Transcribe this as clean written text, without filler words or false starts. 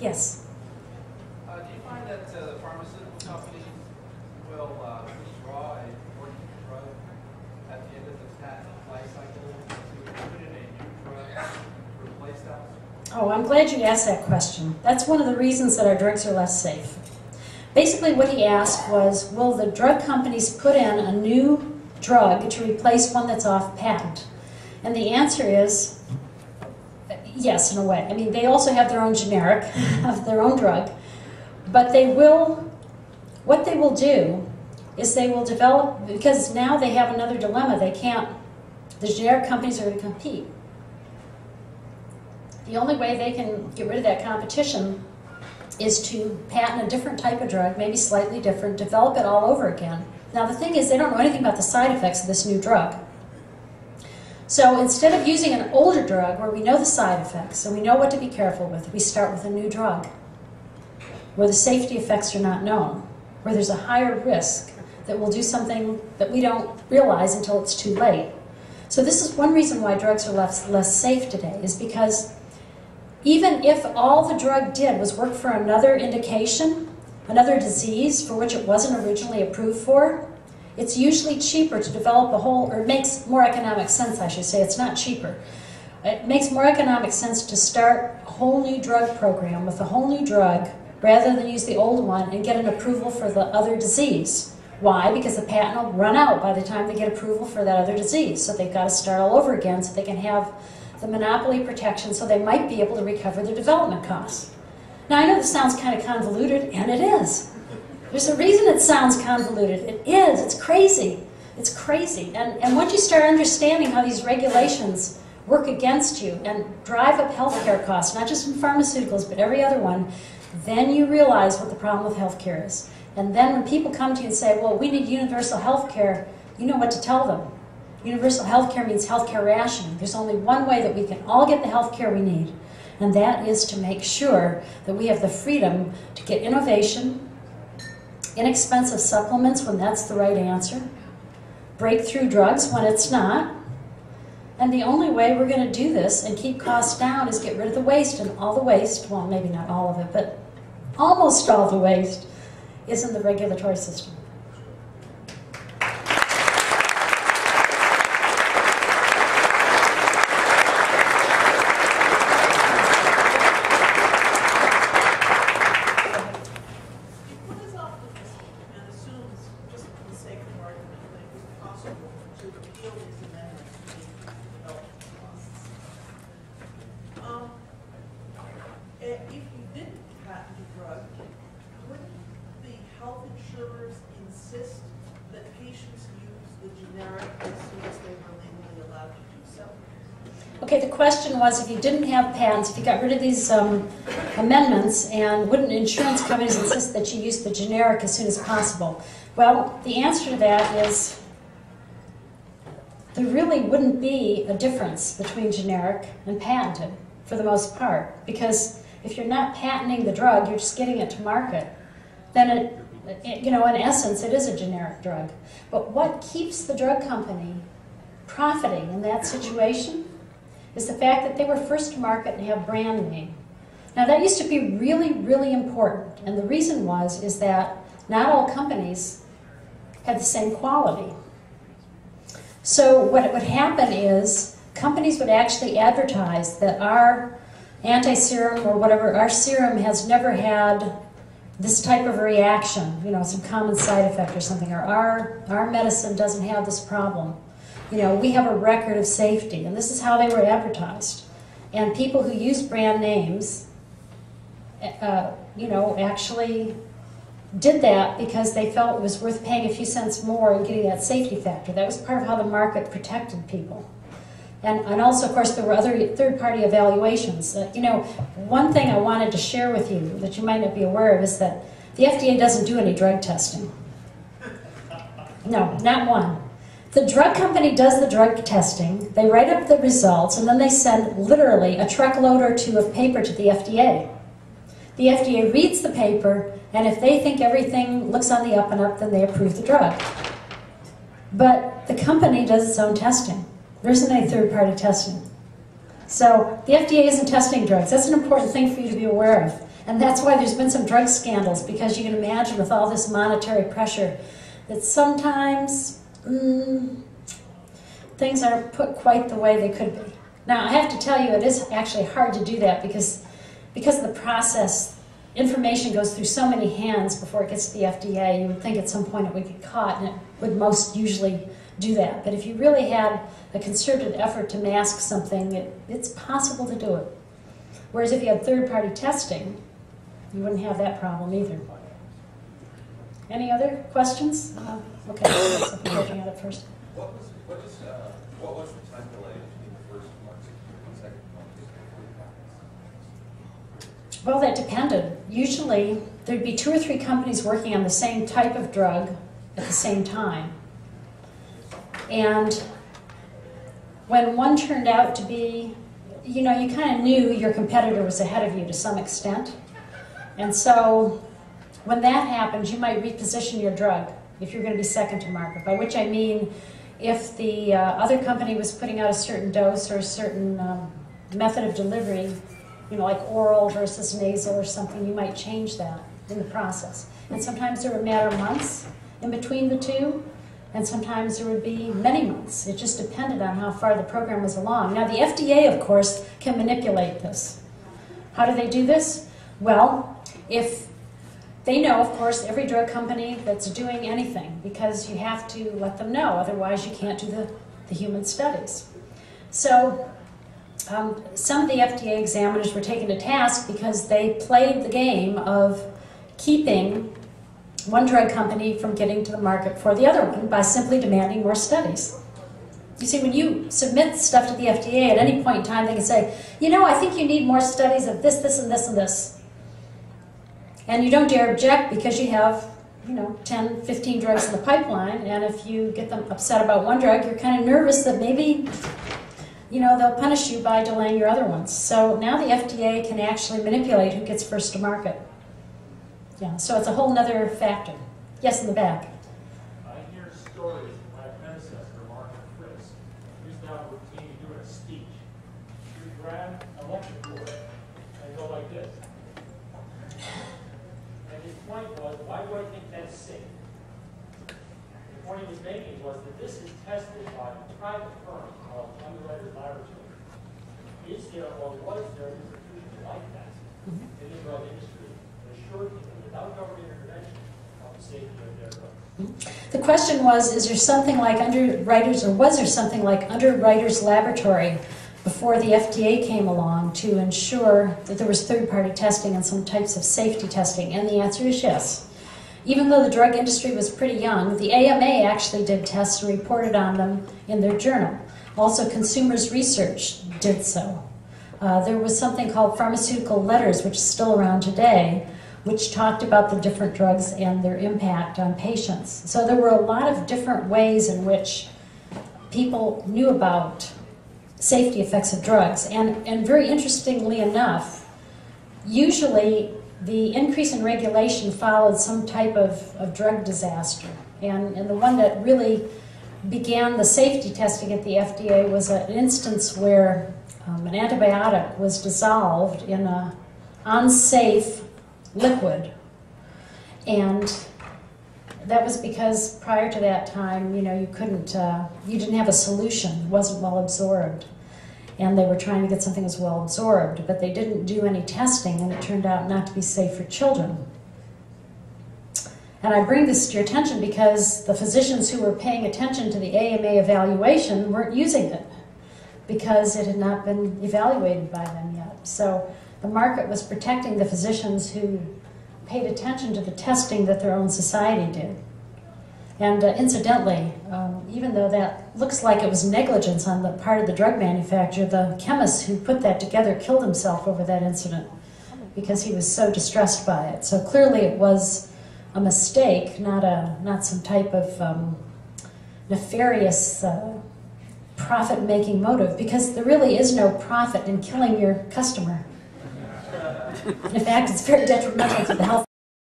Yes. Do you find that the pharmaceutical companies will withdraw a working drug at the end of the patent life cycle to put in a new drug to replace that? Oh, I'm glad you asked that question. That's one of the reasons that our drugs are less safe. Basically what he asked was, will the drug companies put in a new drug to replace one that's off patent? And the answer is yes, in a way. I mean, they also have their own generic of their own drug, but what they will do is they will develop, because now they have another dilemma. The generic companies are going to compete. The only way they can get rid of that competition is to patent a different type of drug, maybe slightly different, develop it all over again. Now the thing is, they don't know anything about the side effects of this new drug. So instead of using an older drug where we know the side effects and we know what to be careful with, we start with a new drug where the safety effects are not known, where there's a higher risk that will do something that we don't realize until it's too late. So this is one reason why drugs are less safe today, is because even if all the drug did was work for another indication, another disease for which it wasn't originally approved for, it's usually cheaper to develop a whole, or it makes more economic sense, I should say. It's not cheaper. It makes more economic sense to start a whole new drug program with a whole new drug rather than use the old one and get an approval for the other disease. Why? Because the patent will run out by the time they get approval for that other disease. So they've got to start all over again so they can have the monopoly protection, so they might be able to recover their development costs. Now I know this sounds kind of convoluted, and it is. There's a reason it sounds convoluted. It is. It's crazy. It's crazy. And once you start understanding how these regulations work against you and drive up healthcare costs, not just in pharmaceuticals, but every other one, then you realize what the problem with healthcare is. And then when people come to you and say, well, we need universal healthcare, you know what to tell them. Universal healthcare means healthcare rationing. There's only one way that we can all get the healthcare we need, and that is to make sure that we have the freedom to get innovation, inexpensive supplements when that's the right answer, breakthrough drugs when it's not, and the only way we're going to do this and keep costs down is get rid of the waste, and all the waste, well, maybe not all of it, but almost all the waste is in the regulatory system. Okay, the question was, if you didn't have patents, if you got rid of these amendments, and wouldn't insurance companies insist that you use the generic as soon as possible? Well, the answer to that is there really wouldn't be a difference between generic and patented for the most part, because if you're not patenting the drug, you're just getting it to market, then you know, in essence, it is a generic drug. But what keeps the drug company profiting in that situation is the fact that they were first to market and have brand name. Now that used to be really, really important, and the reason is that not all companies had the same quality. So what would happen is companies would actually advertise that our anti-serum or whatever, our serum has never had this type of reaction, you know, some common side effect or something, or our medicine doesn't have this problem. You know, we have a record of safety, and this is how they were advertised. And people who use brand names, you know, actually did that because they felt it was worth paying a few cents more and getting that safety factor. That was part of how the market protected people. And also, of course, there were other third-party evaluations. You know, one thing I wanted to share with you that you might not be aware of is that the FDA doesn't do any drug testing. No, not one. The drug company does the drug testing, they write up the results, and then they send literally a truckload or two of paper to the FDA. The FDA reads the paper, and if they think everything looks on the up and up, then they approve the drug. But the company does its own testing. There isn't any third-party testing. So the FDA isn't testing drugs. That's an important thing for you to be aware of. And that's why there's been some drug scandals, because you can imagine with all this monetary pressure that sometimes things aren't put quite the way they could be. Now, I have to tell you, it is actually hard to do that because of the process. Information goes through so many hands before it gets to the FDA. You would think at some point it would get caught, and it would most usually do that. But if you really had a concerted effort to mask something, it's possible to do it. Whereas if you had third-party testing, you wouldn't have that problem either. Any other questions? Okay, so put your hand up first. What was the time delay between the first Mark 16 and the second Mark 16? Well, that depended. Usually, there'd be 2 or 3 companies working on the same type of drug at the same time. And when one turned out to be, you know, you kind of knew your competitor was ahead of you to some extent. And so when that happens, you might reposition your drug if you're going to be second to market, by which I mean if the other company was putting out a certain dose or a certain method of delivery, you know, like oral versus nasal or something, you might change that in the process. And sometimes there would matter months in between the two, and sometimes there would be many months. It just depended on how far the program was along. Now, the FDA, of course, can manipulate this. How do they do this? Well, if they know, of course, every drug company that's doing anything, because you have to let them know, otherwise you can't do the human studies. So some of the FDA examiners were taken to task because they played the game of keeping one drug company from getting to the market for the other one by simply demanding more studies. You see, when you submit stuff to the FDA at any point in time, they can say, you know, I think you need more studies of this, this, and this, and this. And you don't dare object because you have, you know, 10, 15 drugs in the pipeline, and if you get them upset about one drug, you're kind of nervous that maybe, you know, they'll punish you by delaying your other ones. So now the FDA can actually manipulate who gets first to market. Yeah, so it's a whole nother factor. Yes, in the back. I hear stories of my predecessor, Mark Fritz, who's now routinely doing a speech. You grab an electric cord and go like this. And his point was, why do I think that's safe? The point he was making was that this is tested by a private firm called Underwriters Laboratory. Is there or was there an institution like that in the drug industry that assured people without government intervention of the safety of their drugs? The question was, is there something like Underwriters, or was there something like Underwriters Laboratory before the FDA came along to ensure that there was third-party testing and some types of safety testing? And the answer is yes. Even though the drug industry was pretty young, the AMA actually did tests and reported on them in their journal. Also, Consumers Research did so. There was something called Pharmaceutical Letters, which is still around today, which talked about the different drugs and their impact on patients. So there were a lot of different ways in which people knew about safety effects of drugs. And very interestingly enough, usually the increase in regulation followed some type of drug disaster. And the one that really began the safety testing at the FDA was an instance where an antibiotic was dissolved in an unsafe liquid. And that was because prior to that time, you know, you didn't have a solution, it wasn't well absorbed. And they were trying to get something that's well absorbed, but they didn't do any testing, and it turned out not to be safe for children. And I bring this to your attention because the physicians who were paying attention to the AMA evaluation weren't using it because it had not been evaluated by them yet. So the market was protecting the physicians who paid attention to the testing that their own society did. And incidentally, even though that looks like it was negligence on the part of the drug manufacturer, the chemist who put that together killed himself over that incident because he was so distressed by it. So clearly it was a mistake, not some type of nefarious profit-making motive, because there really is no profit in killing your customer. In fact, it's very detrimental to the health